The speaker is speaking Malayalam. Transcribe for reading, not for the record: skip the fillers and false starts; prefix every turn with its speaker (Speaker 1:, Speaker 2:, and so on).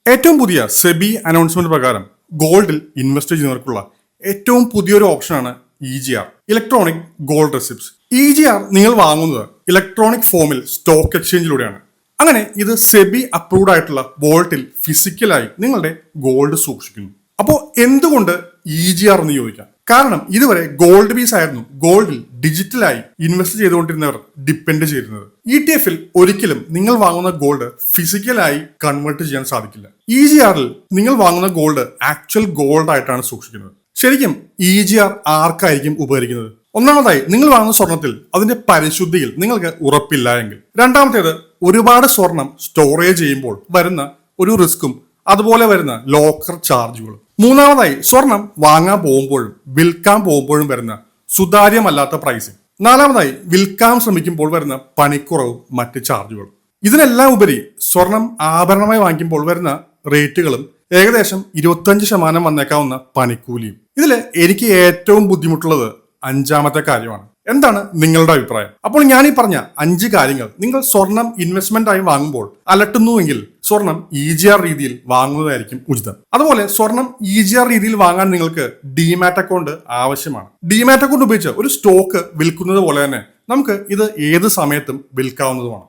Speaker 1: ഏറ്റവും പുതിയ സെബി അനൗൺസ്മെന്റ് പ്രകാരം ഗോൾഡിൽ ഇൻവെസ്റ്റ് ചെയ്യുന്നവർക്കുള്ള ഏറ്റവും പുതിയൊരു ഓപ്ഷനാണ് EGR, electronic gold receipts. EGR നിങ്ങൾ വാങ്ങുന്നത് ഇലക്ട്രോണിക് ഫോമിൽ സ്റ്റോക്ക് എക്സ്ചേഞ്ചിലൂടെയാണ്. അങ്ങനെ ഇത് സെബി അപ്രൂവ്ഡ് ആയിട്ടുള്ള വോൾട്ടിൽ ഫിസിക്കലായി നിങ്ങളുടെ ഗോൾഡ് സൂക്ഷിക്കുന്നു. അപ്പോൾ എന്തുകൊണ്ട് EGR എന്ന് ചോദിക്കാം. കാരണം ഇതുവരെ ഗോൾഡ് പീസ് ആയിരുന്നു ഗോൾഡിൽ ഡിജിറ്റലായി ഇൻവെസ്റ്റ് ചെയ്തുകൊണ്ടിരുന്നവർ ഡിപ്പെൻഡ് ചെയ്തിരുന്നത്. ETF-ൽ ഒരിക്കലും നിങ്ങൾ വാങ്ങുന്ന ഗോൾഡ് ഫിസിക്കലായി കൺവേർട്ട് ചെയ്യാൻ സാധിക്കില്ല. EGR-ൽ നിങ്ങൾ വാങ്ങുന്ന ഗോൾഡ് ആക്ച്വൽ ഗോൾഡ് ആയിട്ടാണ് സൂക്ഷിക്കുന്നത്. ശരിക്കും EGR ആർക്കായിരിക്കും ഉപകരിക്കുന്നത്? ഒന്നാമതായി, നിങ്ങൾ വാങ്ങുന്ന സ്വർണത്തിൽ അതിന്റെ പരിശുദ്ധിയിൽ നിങ്ങൾക്ക് ഉറപ്പില്ല എങ്കിൽ. രണ്ടാമത്തേത്, ഒരുപാട് സ്വർണം സ്റ്റോറേജ് ചെയ്യുമ്പോൾ വരുന്ന ഒരു റിസ്ക്കും അതുപോലെ വരുന്ന ലോക്കർ ചാർജുകളും. മൂന്നാമതായി, സ്വർണം വാങ്ങാൻ പോകുമ്പോഴും വിൽക്കാൻ പോകുമ്പോഴും വരുന്ന സുതാര്യമല്ലാത്ത പ്രൈസിങ്. നാലാമതായി, വിൽക്കാൻ ശ്രമിക്കുമ്പോൾ വരുന്ന പണിക്കുറവും മറ്റ് ചാർജുകളും. ഇതിനെല്ലാം ഉപരി സ്വർണം ആഭരണമായി വാങ്ങിക്കുമ്പോൾ വരുന്ന റേറ്റുകളും ഏകദേശം 25% വന്നേക്കാവുന്ന പണിക്കൂലിയും. ഇതില് എനിക്ക് ഏറ്റവും ബുദ്ധിമുട്ടുള്ളത് അഞ്ചാമത്തെ കാര്യമാണ്. എന്താണ് നിങ്ങളുടെ അഭിപ്രായം? അപ്പോൾ ഞാൻ ഈ പറഞ്ഞ 5 കാര്യങ്ങൾ നിങ്ങൾ സ്വർണം ഇൻവെസ്റ്റ്മെന്റ് ആയി വാങ്ങുമ്പോൾ അലട്ടുന്നുവെങ്കിൽ സ്വർണം EGR രീതിയിൽ വാങ്ങുന്നതായിരിക്കും ഉചിതം. അതുപോലെ സ്വർണം EGR രീതിയിൽ വാങ്ങാൻ നിങ്ങൾക്ക് ഡിമാറ്റ് അക്കൗണ്ട് ആവശ്യമാണ്. ഡിമാറ്റ് അക്കൗണ്ട് ഉപയോഗിച്ച് ഒരു സ്റ്റോക്ക് വിൽക്കുന്നത് പോലെ തന്നെ നമുക്ക് ഇത് ഏത് സമയത്തും വിൽക്കാവുന്നതുമാണ്.